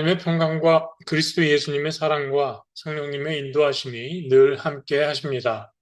하나님의 평강과 그리스도 예수님의 사랑과 성령님의 인도하심이 늘 함께 하십니다.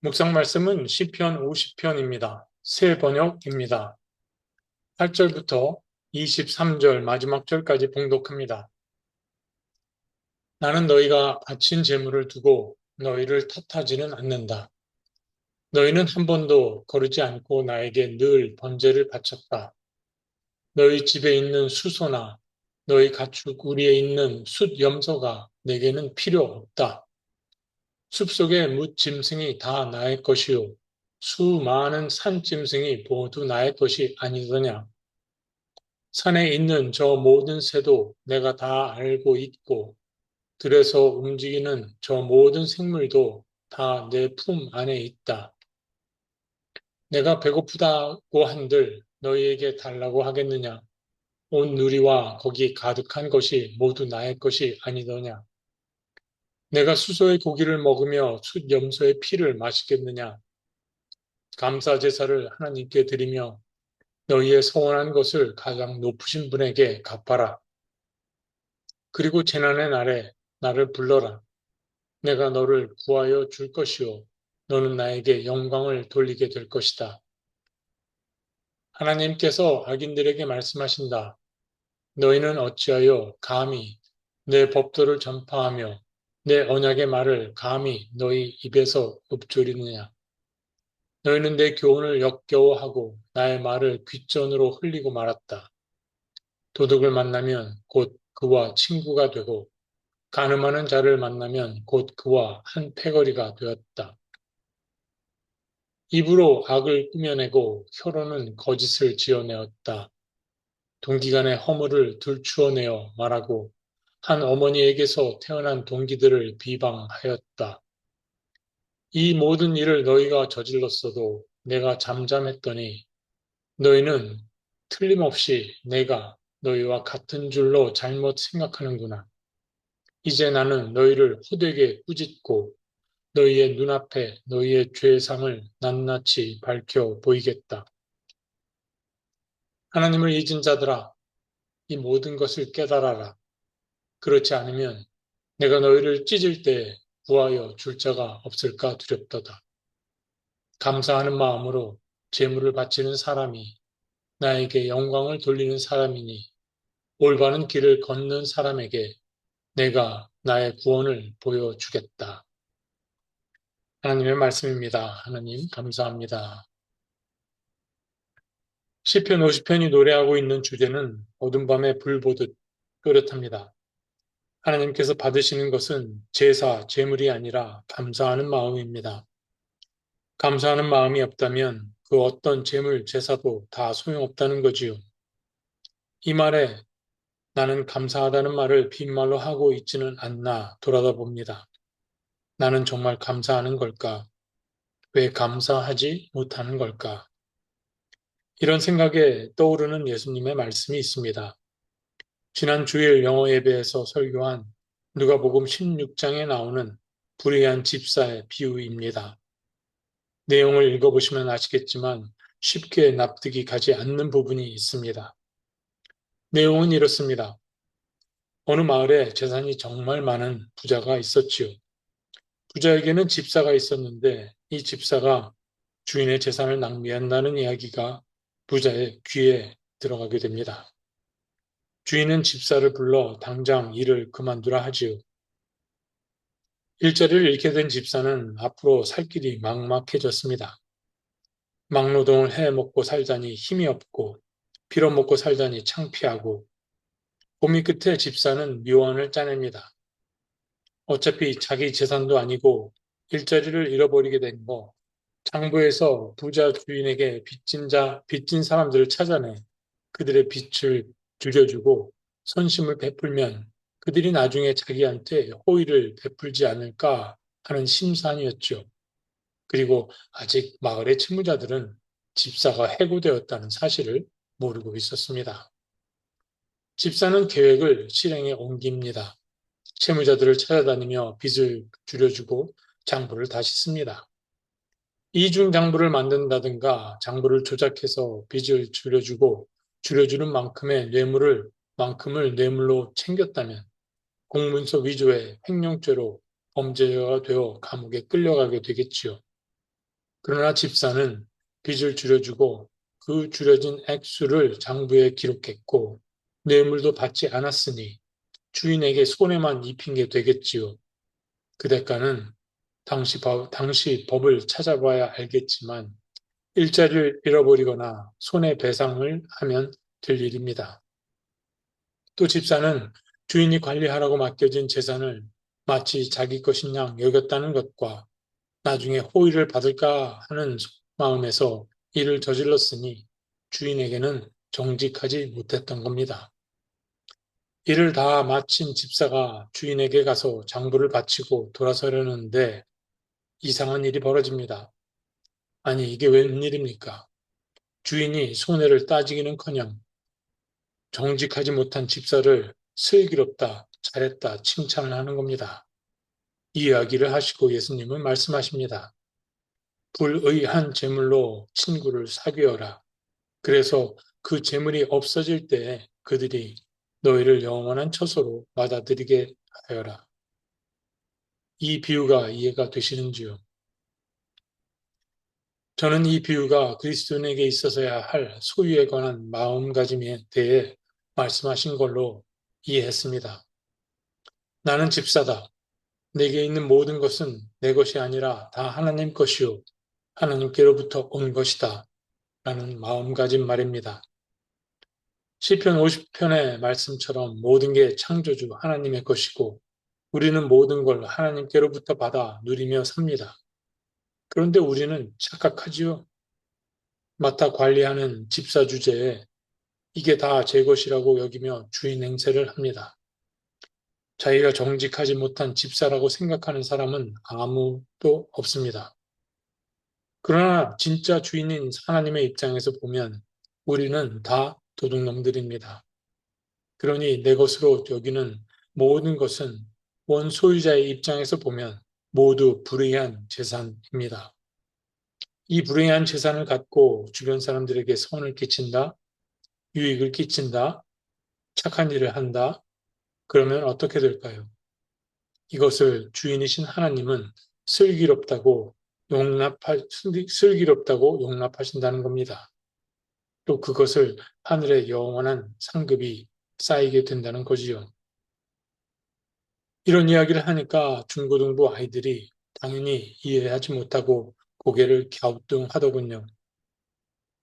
묵상 말씀은 시편 50편입니다. 새 번역입니다. 8절부터 23절 마지막 절까지 봉독합니다. 나는 너희가 바친 재물을 두고 너희를 탓하지는 않는다. 너희는 한 번도 거르지 않고 나에게 늘 번제를 바쳤다. 너희 집에 있는 수소나 너희 가축 우리에 있는 숫 염소가 내게는 필요 없다. 숲속의 뭇짐승이 다 나의 것이요 수많은 산짐승이 모두 나의 것이 아니더냐. 산에 있는 저 모든 새도 내가 다 알고 있고 들에서 움직이는 저 모든 생물도 다 내 품 안에 있다. 내가 배고프다고 한들 너희에게 달라고 하겠느냐. 온 누리와 거기 가득한 것이 모두 나의 것이 아니더냐. 내가 수소의 고기를 먹으며 숫 염소의 피를 마시겠느냐. 감사 제사를 하나님께 드리며 너희의 서원한 것을 가장 높으신 분에게 갚아라. 그리고 재난의 날에 나를 불러라. 내가 너를 구하여 줄 것이요 너는 나에게 영광을 돌리게 될 것이다. 하나님께서 악인들에게 말씀하신다. 너희는 어찌하여 감히 내 법도를 전파하며 내 언약의 말을 감히 너희 입에서 읊조리느냐. 너희는 내 교훈을 역겨워하고 나의 말을 귓전으로 흘리고 말았다. 도둑을 만나면 곧 그와 친구가 되고 간음하는 자를 만나면 곧 그와 한 패거리가 되었다. 입으로 악을 꾸며내고 혀로는 거짓을 지어내었다. 동기간의 허물을 들추어내어 말하고 한 어머니에게서 태어난 동기들을 비방하였다. 이 모든 일을 너희가 저질렀어도 내가 잠잠했더니 너희는 틀림없이 내가 너희와 같은 줄로 잘못 생각하는구나. 이제 나는 너희를 헛되게 꾸짖고 너희의 눈앞에 너희의 죄상을 낱낱이 밝혀 보이겠다. 하나님을 잊은 자들아, 이 모든 것을 깨달아라. 그렇지 않으면 내가 너희를 찢을 때 구하여 줄 자가 없을까 두렵도다. 감사하는 마음으로 제물을 바치는 사람이 나에게 영광을 돌리는 사람이니 올바른 길을 걷는 사람에게 내가 나의 구원을 보여주겠다. 하나님의 말씀입니다. 하나님 감사합니다. 시편 50편이 노래하고 있는 주제는 어둠 밤에 불 보듯 또렷합니다. 하나님께서 받으시는 것은 제사, 제물이 아니라 감사하는 마음입니다. 감사하는 마음이 없다면 그 어떤 제물, 제사도 다 소용없다는 거지요. 이 말에 나는 감사하다는 말을 빈말로 하고 있지는 않나 돌아다 봅니다. 나는 정말 감사하는 걸까? 왜 감사하지 못하는 걸까? 이런 생각에 떠오르는 예수님의 말씀이 있습니다. 지난 주일 영어 예배에서 설교한 누가복음 16장에 나오는 불의한 집사의 비유입니다. 내용을 읽어보시면 아시겠지만 쉽게 납득이 가지 않는 부분이 있습니다. 내용은 이렇습니다. 어느 마을에 재산이 정말 많은 부자가 있었지요. 부자에게는 집사가 있었는데 이 집사가 주인의 재산을 낭비한다는 이야기가 부자의 귀에 들어가게 됩니다. 주인은 집사를 불러 당장 일을 그만두라 하지요. 일자리를 잃게 된 집사는 앞으로 살 길이 막막해졌습니다. 막노동을 해 먹고 살자니 힘이 없고 빌어먹고 살자니 창피하고 고민 끝에 집사는 묘안을 짜냅니다. 어차피 자기 재산도 아니고 일자리를 잃어버리게 된 거, 장부에서 부자 주인에게 빚진 사람들을 찾아내 그들의 빚을 줄여주고 선심을 베풀면 그들이 나중에 자기한테 호의를 베풀지 않을까 하는 심산이었죠. 그리고 아직 마을의 채무자들은 집사가 해고되었다는 사실을 모르고 있었습니다. 집사는 계획을 실행에 옮깁니다. 채무자들을 찾아다니며 빚을 줄여주고 장부를 다시 씁니다. 이중 장부를 만든다든가 장부를 조작해서 빚을 줄여주고 줄여주는 만큼의 뇌물을 만큼을 뇌물로 챙겼다면 공문서 위조의 횡령죄로 범죄자가 되어 감옥에 끌려가게 되겠지요. 그러나 집사는 빚을 줄여주고 그 줄여진 액수를 장부에 기록했고 뇌물도 받지 않았으니 주인에게 손해만 입힌 게 되겠지요. 그 대가는 당시 법을 찾아봐야 알겠지만 일자리를 잃어버리거나 손해배상을 하면 될 일입니다. 또 집사는 주인이 관리하라고 맡겨진 재산을 마치 자기 것인 양 여겼다는 것과 나중에 호의를 받을까 하는 마음에서 일을 저질렀으니 주인에게는 정직하지 못했던 겁니다. 일을 다 마친 집사가 주인에게 가서 장부를 바치고 돌아서려는데 이상한 일이 벌어집니다. 아니, 이게 웬일입니까? 주인이 손해를 따지기는커녕 정직하지 못한 집사를 슬기롭다, 잘했다 칭찬을 하는 겁니다. 이 이야기를 하시고 예수님은 말씀하십니다. 불의한 재물로 친구를 사귀어라. 그래서 그 재물이 없어질 때 그들이 너희를 영원한 처소로 받아들이게 하여라. 이 비유가 이해가 되시는지요? 저는 이 비유가 그리스도인에게 있어서야 할 소유에 관한 마음가짐에 대해 말씀하신 걸로 이해했습니다. 나는 집사다. 내게 있는 모든 것은 내 것이 아니라 다 하나님 것이요. 하나님께로부터 온 것이다. 라는 마음가짐 말입니다. 시편 50편의 말씀처럼 모든 게 창조주 하나님의 것이고 우리는 모든 걸 하나님께로부터 받아 누리며 삽니다. 그런데 우리는 착각하지요. 맡아 관리하는 집사 주제에 이게 다 제 것이라고 여기며 주인 행세를 합니다. 자기가 정직하지 못한 집사라고 생각하는 사람은 아무도 없습니다. 그러나 진짜 주인인 하나님의 입장에서 보면 우리는 다 도둑놈들입니다. 그러니 내 것으로 여기는 모든 것은 원소유자의 입장에서 보면 모두 불의한 재산입니다. 이 불의한 재산을 갖고 주변 사람들에게 선을 끼친다, 유익을 끼친다, 착한 일을 한다, 그러면 어떻게 될까요? 이것을 주인이신 하나님은 슬기롭다고 슬기롭다고 용납하신다는 겁니다. 또 그것을 하늘의 영원한 상급이 쌓이게 된다는 거지요. 이런 이야기를 하니까 중고등부 아이들이 당연히 이해하지 못하고 고개를 갸우뚱하더군요.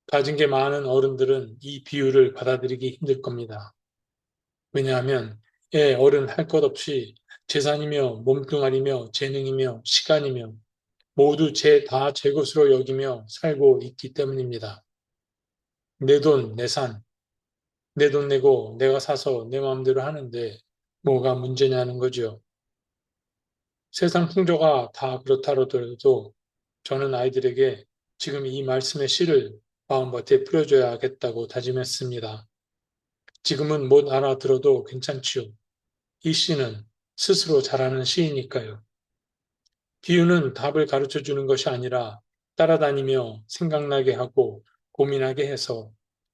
가진 게 많은 어른들은 이 비유를 받아들이기 힘들 겁니다. 왜냐하면 어른 할 것 없이 재산이며 몸뚱아리며 재능이며 시간이며 모두 다 제 것으로 여기며 살고 있기 때문입니다. 내 돈, 내 산, 내 돈 내고 내가 사서 내 마음대로 하는데 뭐가 문제냐는 거죠. 세상 풍조가 다 그렇다 하더라도 저는 아이들에게 지금 이 말씀의 씨를 마음밭에 뿌려줘야겠다고 다짐했습니다. 지금은 못 알아들어도 괜찮지요. 이 씨는 스스로 잘하는 시이니까요. 비유는 답을 가르쳐 주는 것이 아니라 따라다니며 생각나게 하고 고민하게 해서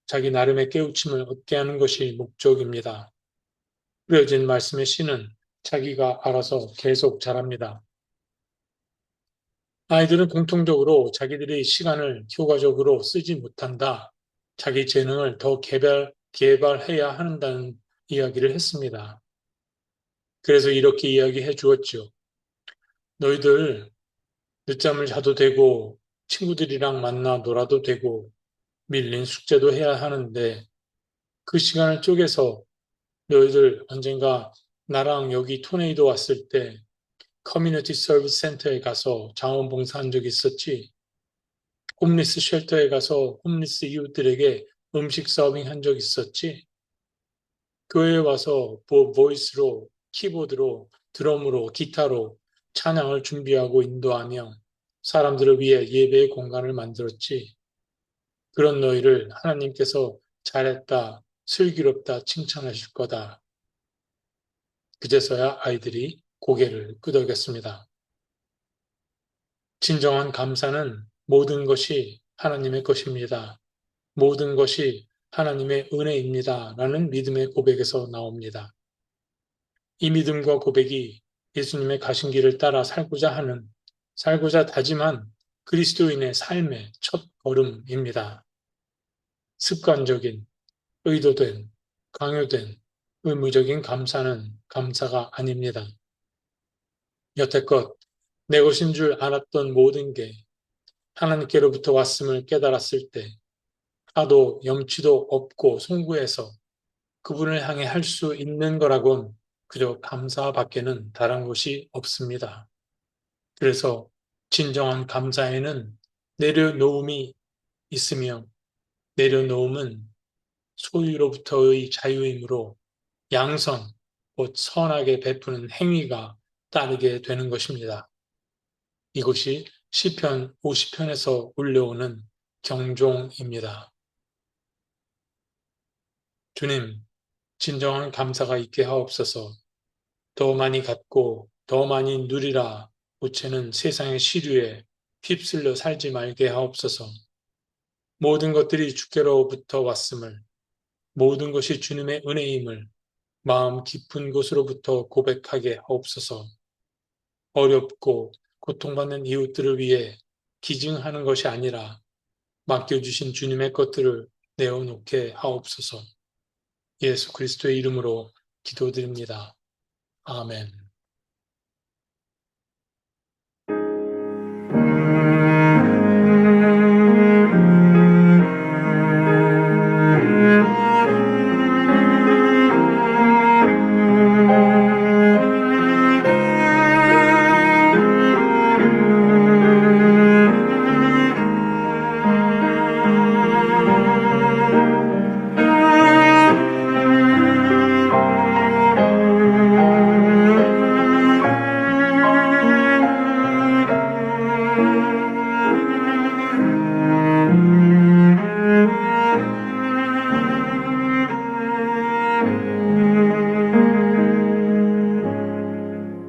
자기 나름의 깨우침을 얻게 하는 것이 목적입니다. 뿌려진 말씀의 씨는 자기가 알아서 계속 자랍니다. 아이들은 공통적으로 자기들이 시간을 효과적으로 쓰지 못한다. 자기 재능을 더 개발해야 한다는 이야기를 했습니다. 그래서 이렇게 이야기해 주었죠. 너희들 늦잠을 자도 되고 친구들이랑 만나 놀아도 되고 밀린 숙제도 해야 하는데 그 시간을 쪼개서 너희들 언젠가 나랑 여기 토네이도 왔을 때 커뮤니티 서비스 센터에 가서 자원봉사한 적 있었지? 홈리스 쉘터에 가서 홈리스 이웃들에게 음식 서빙한 적 있었지? 교회에 와서 보이스로, 키보드로, 드럼으로, 기타로 찬양을 준비하고 인도하며 사람들을 위해 예배의 공간을 만들었지. 그런 너희를 하나님께서 잘했다, 슬기롭다 칭찬하실 거다. 그제서야 아이들이 고개를 끄덕였습니다. 진정한 감사는 모든 것이 하나님의 것입니다. 모든 것이 하나님의 은혜입니다. 라는 믿음의 고백에서 나옵니다. 이 믿음과 고백이 예수님의 가신 길을 따라 살고자 다짐한 그리스도인의 삶의 첫 걸음입니다. 습관적인, 의도된, 강요된, 의무적인 감사는 감사가 아닙니다. 여태껏 내 것인 줄 알았던 모든 게 하나님께로부터 왔음을 깨달았을 때 하도 염치도 없고 송구해서 그분을 향해 할 수 있는 거라곤 그저 감사밖에는 다른 것이 없습니다. 그래서 진정한 감사에는 내려놓음이 있으며 내려놓음은 소유로부터의 자유이므로 양선, 곧 선하게 베푸는 행위가 따르게 되는 것입니다. 이것이 시편 50편에서 울려오는 경종입니다. 주님, 진정한 감사가 있게 하옵소서. 더 많이 갖고 더 많이 누리라 보채는 세상의 시류에 휩쓸려 살지 말게 하옵소서. 모든 것들이 주께로부터 왔음을, 모든 것이 주님의 은혜임을 마음 깊은 곳으로부터 고백하게 하옵소서. 어렵고 고통받는 이웃들을 위해 기증하는 것이 아니라 맡겨주신 주님의 것들을 내어놓게 하옵소서. 예수 그리스도의 이름으로 기도드립니다. 아멘.